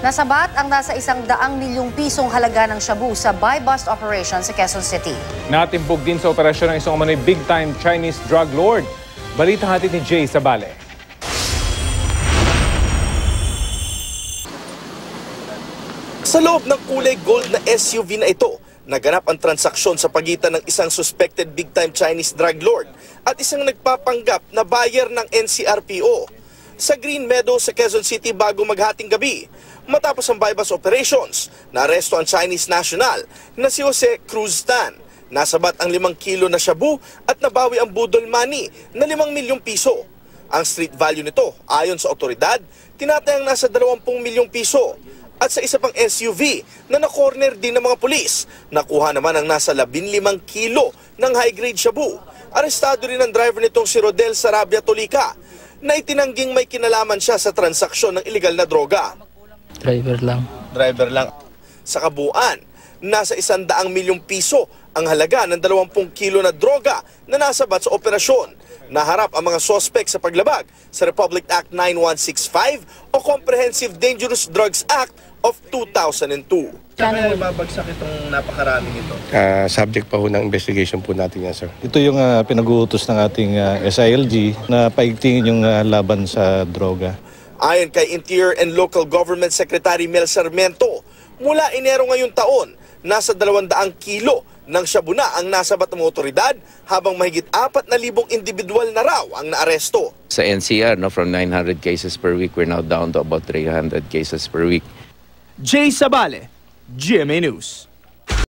Nasabat ang nasa 100 milyong pisong halaga ng shabu sa buy-bust operation sa Quezon City. Natimbog din sa operasyon ng isang umano'y big-time Chinese drug lord. Balita hatid ni Jay Sabale. Sa loob ng kulay gold na SUV na ito, naganap ang transaksyon sa pagitan ng isang suspected big-time Chinese drug lord at isang nagpapanggap na buyer ng NCRPO. Sa Green Meadow sa Quezon City bago maghating gabi, matapos ang buy-bust operations, naaresto ang Chinese national na si Jose Cruz Tan. Nasabat ang 5 kilo na shabu at nabawi ang budol money na 5 milyong piso. Ang street value nito, ayon sa otoridad, tinatayang nasa 20 milyong piso. At sa isa pang SUV na na-corner din ng mga pulis, nakuha naman ang nasa 15 kilo ng high-grade shabu. Arestado rin ang driver nitong si Rodel Sarabia Tolika na itinangging may kinalaman siya sa transaksyon ng illegal na droga. Driver lang. Sa kabuuan, nasa 100 milyong piso ang halaga ng 20 kilo na droga na nasabat sa operasyon. Naharap ang mga sospek sa paglabag sa Republic Act 9165 o Comprehensive Dangerous Drugs Act of 2002. Saan mo mabagsak itong napakaraming ito? Subject pa ho ng investigation po natin yan, sir. Ito yung pinag-uutos ng ating SILG na paigtingin yung laban sa droga. Ayon kay Interior and Local Government Secretary Mel Sarmiento, mula Enero ngayong taon, nasa 200 kilo ng shabu na ang nasabat ng otoridad habang mahigit 4,000 individual na raw ang naaresto. Sa NCR, from 900 cases per week, we're now down to about 300 cases per week. Jay Sabale, GMA News.